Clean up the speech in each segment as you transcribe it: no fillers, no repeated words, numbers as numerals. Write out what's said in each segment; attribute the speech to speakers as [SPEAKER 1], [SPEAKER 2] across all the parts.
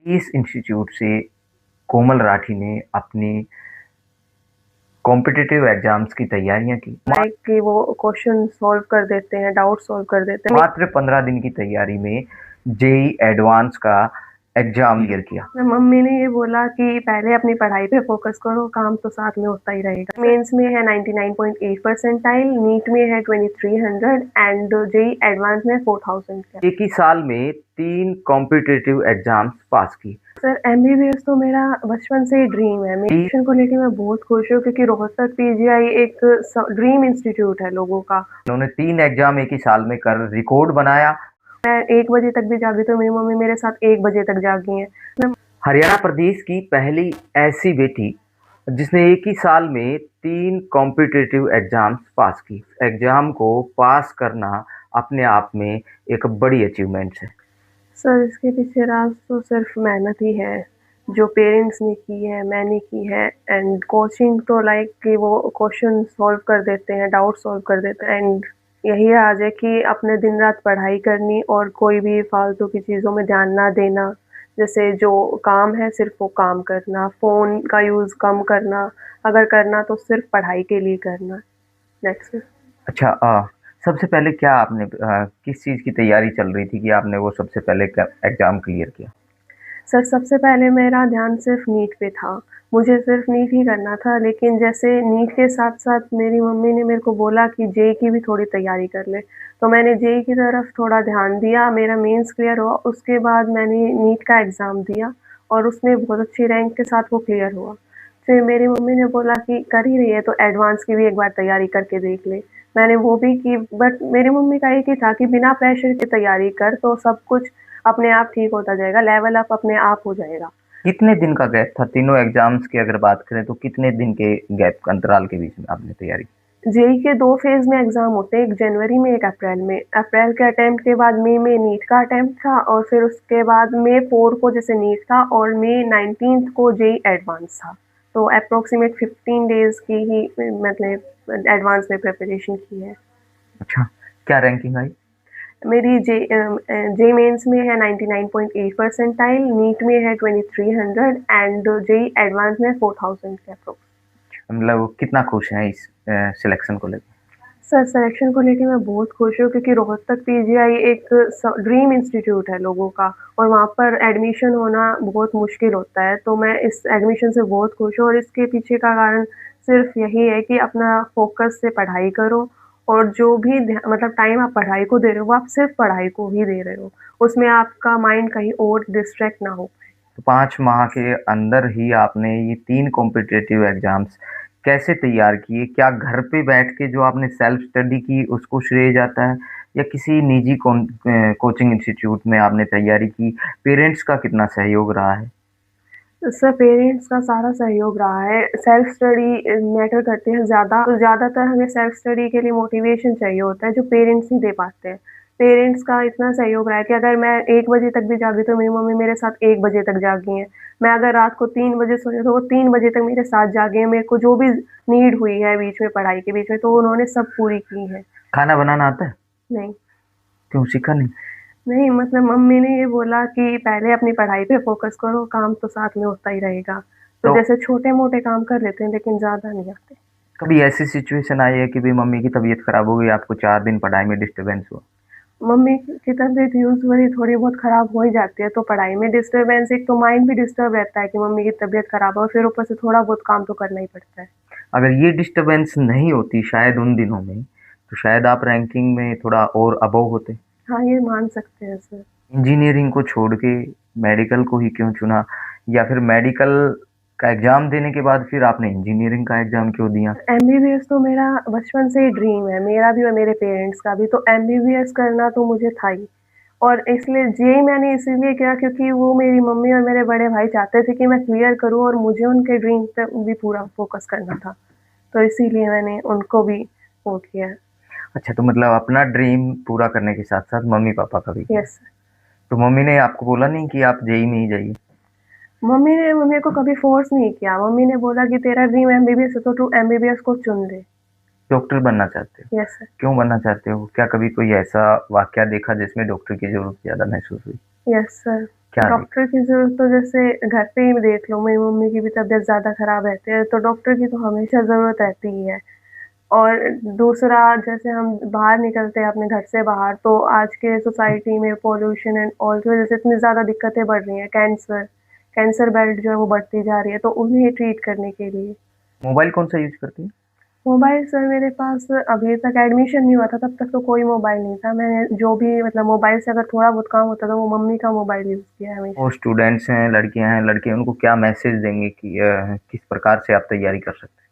[SPEAKER 1] इस इंस्टीट्यूट से कोमल राठी ने अपनी कॉम्पिटिटिव एग्जाम्स की तैयारियां की।
[SPEAKER 2] लाइक कि वो क्वेश्चन सॉल्व कर देते हैं, डाउट सॉल्व कर देते हैं।
[SPEAKER 1] मात्र 15 दिन की तैयारी में जेई एडवांस का एग्जाम क्लियर किया।
[SPEAKER 2] मम्मी ने ये बोला कि पहले अपनी पढ़ाई पे फोकस करो, काम तो साथ में होता ही रहेगा। मेंस में है 99.8 परसेंटाइल, नीट में है 2300 एंड जेई एडवांस में 4000 का।
[SPEAKER 1] एक ही साल में 3 कॉम्पिटिटिव एग्जाम्स पास की।
[SPEAKER 2] सर एमबीबीएस तो मेरा बचपन से ही ड्रीम है। मेडिसिन को लेके मैं बहुत खुश हूँ क्योंकि रोहतक पीजीआई एक ड्रीम इंस्टीट्यूट है लोगों का।
[SPEAKER 1] उन्होंने 3 एग्जाम एक ही साल में कर रिकॉर्ड बनाया।
[SPEAKER 2] मैं 1 बजे तक भी जागी तो मेरी मम्मी मेरे साथ 1 बजे तक जागी हैं।
[SPEAKER 1] हरियाणा प्रदेश की पहली ऐसी बेटी जिसने एक ही साल में 3 कॉम्पिटिटिव एग्जाम्स पास की। एग्जाम को पास करना अपने आप में एक बड़ी अचीवमेंट है।
[SPEAKER 2] सर इसके पीछे राज तो सिर्फ मेहनत ही है, जो पेरेंट्स ने की है, मैंने की है। एंड कोचिंग तो लाइक कि वो क्वेश्चन सॉल्व कर देते हैं, डाउट सॉल्व कर देते हैं। एंड यही राज है कि अपने दिन रात पढ़ाई करनी और कोई भी फालतू की चीज़ों में ध्यान ना देना। जैसे जो काम है सिर्फ वो काम करना, फ़ोन का यूज़ कम करना, अगर करना तो सिर्फ पढ़ाई के लिए करना। That's it.
[SPEAKER 1] अच्छा, सबसे पहले क्या आपने किस चीज़ की तैयारी चल रही थी कि आपने वो सबसे पहले एग्जाम क्लियर किया?
[SPEAKER 2] सर सबसे पहले मेरा ध्यान सिर्फ नीट पे था। मुझे सिर्फ नीट ही करना था, लेकिन जैसे नीट के साथ-साथ मेरी मम्मी ने मेरे को बोला कि जेईई की भी थोड़ी तैयारी कर ले। तो मैंने जेईई की तरफ थोड़ा ध्यान दिया, मेरा मेंस क्लियर हुआ, उसके बाद मैंने नीट का एग्ज़ाम दिया और उसमें बहुत अच्छी रैंक के साथ वो क्लियर हुआ। फिर मेरी मम्मी ने बोला कि कर ही रही है तो एडवांस की भी एक बार तैयारी करके देख ले। मैंने वो भी की, बट मेरी मम्मी का एक ही था कि बिना प्रेशर के तैयारी कर तो सब कुछ अपने आप ठीक होता जाएगा, लेवल अप अपने आप हो जाएगा।
[SPEAKER 1] कितने दिन का गैप था तीनों एग्जाम्स की अगर बात करें तो कितने दिन के गैप अंतराल के बीच में आपने तैयारी की?
[SPEAKER 2] जेईई के 2 फेज़ में एग्ज़ाम होते हैं, एक जनवरी में, एक अप्रैल में। अप्रैल के अटेम्प्ट के बाद मई में नीट का अटेम्प्ट था और फिर उसके बाद मई 4 को जैसे नीट था और मई 19th को जेईई एडवांस था। तो एप्रोक्सीमेट 15 डेज़ की ही मतलब एडवांस में प्रिपरेशन की है।
[SPEAKER 1] अच्छा, क्या रैंकिंग आई?
[SPEAKER 2] मेरी जेईई मेंस में है 99.8 परसेंटाइल, नीट में है 2300 एंड जेईई एडवांस में 4000 के अप्रोक्स।
[SPEAKER 1] मतलब कितना खुश हैं इस सिलेक्शन को लेकर?
[SPEAKER 2] सर सिलेक्शन को लेके मैं बहुत खुश हूँ क्योंकि रोहतक पीजीआई एक ड्रीम इंस्टीट्यूट है लोगों का और वहाँ पर एडमिशन होना बहुत मुश्किल होता है। तो मैं इस एडमिशन से बहुत खुश हूँ और इसके पीछे का कारण सिर्फ यही है कि अपना फोकस से पढ़ाई करो और जो भी मतलब टाइम आप पढ़ाई को दे रहे हो वो आप सिर्फ पढ़ाई को ही दे रहे हो, उसमें आपका माइंड कहीं और डिस्ट्रैक्ट ना हो।
[SPEAKER 1] तो 5 माह के अंदर ही आपने ये 3 कॉम्पिटिटिव एग्जाम्स कैसे तैयार किए? क्या घर पे बैठ के जो आपने सेल्फ स्टडी की उसको श्रेय जाता है या किसी निजी कोचिंग इंस्टीट्यूट में आपने तैयारी की? पेरेंट्स का कितना सहयोग रहा है?
[SPEAKER 2] सर पेरेंट्स का सारा सहयोग रहा है। सेल्फ स्टडी मैटर करती है ज़्यादा, तो ज़्यादातर हमें सेल्फ स्टडी के लिए मोटिवेशन चाहिए होता है जो पेरेंट्स नहीं दे पाते हैं। पेरेंट्स का इतना सहयोग रहा है कि अगर मैं 1 बजे तक भी जागी तो मेरी मम्मी मेरे साथ 1 बजे तक जागी हैं। मैं अगर रात को 3 बजे सोई तो वो 3 बजे तक मेरे साथ जागे हैं। मेरे को जो भी नीड हुई है बीच में पढ़ाई के बीच में तो उन्होंने सब पूरी की है।
[SPEAKER 1] खाना बनाना आता है?
[SPEAKER 2] नहीं,
[SPEAKER 1] क्यों सीखा नहीं?
[SPEAKER 2] नहीं मतलब मम्मी ने ये बोला कि पहले अपनी पढ़ाई पे फ़ोकस करो, काम तो साथ में होता ही रहेगा। तो
[SPEAKER 1] तो
[SPEAKER 2] जैसे छोटे-मोटे काम कर लेते हैं लेकिन ज़्यादा नहीं आते।
[SPEAKER 1] कभी ऐसी सिचुएशन आई है कि भाई मम्मी की तबीयत खराब हो गई, आपको 4 दिन पढ़ाई में डिस्टर्बेंस हुआ?
[SPEAKER 2] मम्मी की तबीयत यूजुअली थोड़ी बहुत ख़राब हो ही जाती है, तो पढ़ाई में डिस्टर्बेंस, एक तो माइंड भी डिस्टर्ब रहता है कि मम्मी की तबीयत ख़राब है और फिर ऊपर से थोड़ा बहुत काम तो करना ही पड़ता है।
[SPEAKER 1] अगर ये डिस्टर्बेंस नहीं होती शायद उन दिनों में, तो शायद आप रैंकिंग में थोड़ा और अबव होते।
[SPEAKER 2] हाँ, ये मान सकते हैं सर।
[SPEAKER 1] इंजीनियरिंग को छोड़ के मेडिकल को ही क्यों चुना? या फिर मेडिकल का एग्ज़ाम देने के बाद फिर आपने इंजीनियरिंग का एग्ज़ाम क्यों दिया?
[SPEAKER 2] एमबीबीएस तो मेरा बचपन से ही ड्रीम है, मेरा भी और मेरे पेरेंट्स का भी, तो एमबीबीएस करना तो मुझे था ही। और इसलिए जेईई मैंने इसीलिए किया क्योंकि वो मेरी मम्मी और मेरे बड़े भाई चाहते थे कि मैं क्लियर करूँ और मुझे उनके ड्रीम पे भी पूरा फ़ोकस करना था। तो इसीलिए मैंने उनको भी वो किया।
[SPEAKER 1] अच्छा, तो मतलब अपना ड्रीम पूरा करने के साथ-साथ मम्मी-पापा का भी किया।
[SPEAKER 2] यस।
[SPEAKER 1] तो मम्मी ने आपको बोला नहीं कि आप जेईई में ही जाइए?
[SPEAKER 2] मम्मी ने मेरे को कभी फ़ोर्स नहीं किया। मम्मी ने बोला कि तेरा ड्रीम एमबीबीएस है तो तू एमबीबीएस को चुन ले।
[SPEAKER 1] डॉक्टर बनना चाहते हो?
[SPEAKER 2] Yes sir.
[SPEAKER 1] क्यों बनना चाहते हो? क्या कभी कोई ऐसा वाक़या देखा जिसमें डॉक्टर की ज़रूरत ज़्यादा महसूस हुई?
[SPEAKER 2] Yes sir.
[SPEAKER 1] क्या देख
[SPEAKER 2] डॉक्टर की ज़रूरत तो जैसे घर पे ही देख लो, मेरी मम्मी की भी तबीयत ज़्यादा ख़राब रहती है, तो डॉक्टर की तो हमेशा ज़रूरत रहती ही है। और दूसरा जैसे हम बाहर निकलते हैं अपने घर से बाहर, तो आज के सोसाइटी में पॉल्यूशन एंड ऑल की वज़ह से इतनी ज़्यादा दिक्कतें बढ़ रही हैं, कैंसर बेल्ट जो है वो बढ़ती जा रही है, तो उन्हें ट्रीट करने के लिए।
[SPEAKER 1] मोबाइल कौन-सा यूज़ करती हैं?
[SPEAKER 2] मोबाइल सर मेरे पास अभी तक एडमिशन नहीं हुआ था, तब तक तो कोई मोबाइल नहीं था। मैंने जो भी मतलब मोबाइल से अगर थोड़ा बहुत काम होता था, वो मम्मी का मोबाइल यूज़ किया है
[SPEAKER 1] वो
[SPEAKER 2] हमेशा।
[SPEAKER 1] स्टूडेंट्स हैं, लड़कियाँ हैं, लड़के हैं, उनको क्या मैसेज देंगे कि किस प्रकार से आप तैयारी कर सकते हैं?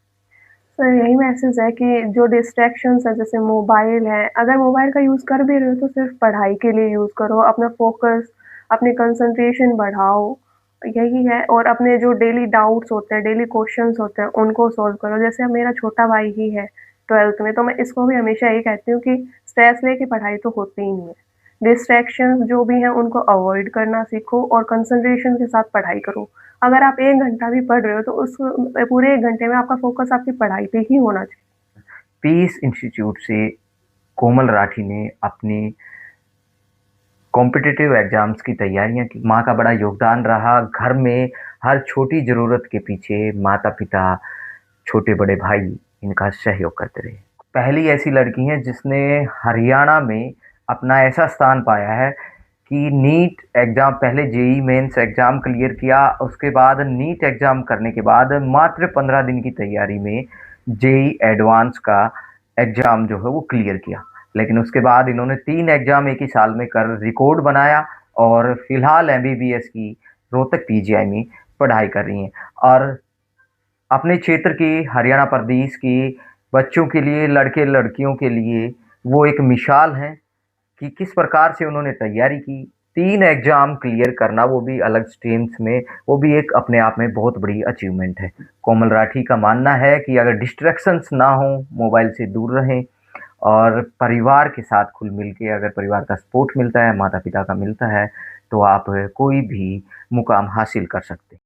[SPEAKER 2] सर यही मैसेज है कि जो डिस्ट्रैक्शंस हैं जैसे मोबाइल है, अगर मोबाइल का यूज़ कर भी रहे हो तो सिर्फ़ पढ़ाई के लिए यूज़ करो, अपना फ़ोकस, अपनी कंसंट्रेशन बढ़ाओ, यही है। और अपने जो डेली डाउट्स होते हैं, डेली क्वेश्चंस होते हैं, उनको सॉल्व करो। जैसे अब मेरा छोटा भाई ही है 12th में, तो मैं इसको भी हमेशा यही कहती हूँ कि स्ट्रेस लेके पढ़ाई तो होती ही नहीं है। डिस्ट्रैक्शंस जो भी हैं उनको अवॉइड करना सीखो और कंसंट्रेशन के साथ पढ़ाई करो। अगर आप 1 घंटा भी पढ़ रहे हो तो उस पूरे 1 घंटे में आपका फ़ोकस आपकी पढ़ाई पे ही होना चाहिए।
[SPEAKER 1] पीस इंस्टीट्यूट से कोमल राठी ने अपनी कॉम्पिटिटिव एग्ज़ाम्स की तैयारियाँ की। माँ का बड़ा योगदान रहा, घर में हर छोटी ज़रूरत के पीछे माता-पिता, छोटे-बड़े भाई इनका सहयोग करते रहे। पहली ऐसी लड़की हैं जिसने हरियाणा में अपना ऐसा स्थान पाया है कि नीट एग्ज़ाम पहले जेईई मेंस एग्ज़ाम क्लियर किया, उसके बाद नीट एग्ज़ाम करने के बाद मात्र 15 दिन की तैयारी में जेईई एडवांस का एग्ज़ाम जो है वो क्लियर किया। लेकिन उसके बाद इन्होंने 3 एग्ज़ाम एक ही साल में कर रिकॉर्ड बनाया और फिलहाल एमबीबीएस की रोहतक पीजीआई में पढ़ाई कर रही हैं। और अपने क्षेत्र की हरियाणा प्रदेश के बच्चों के लिए, लड़के-लड़कियों के लिए वो एक मिसाल हैं कि किस प्रकार से उन्होंने तैयारी की। 3 एग्ज़ाम क्लियर करना वो भी अलग स्ट्रीम्स में, वो भी एक अपने आप में बहुत बड़ी अचीवमेंट है। कोमल राठी का मानना है कि अगर डिस्ट्रैक्शंस ना हो, मोबाइल से दूर रहें और परिवार के साथ घुल-मिल के अगर परिवार का सपोर्ट मिलता है, माता-पिता का मिलता है, तो आप कोई भी मुकाम हासिल कर सकते हैं।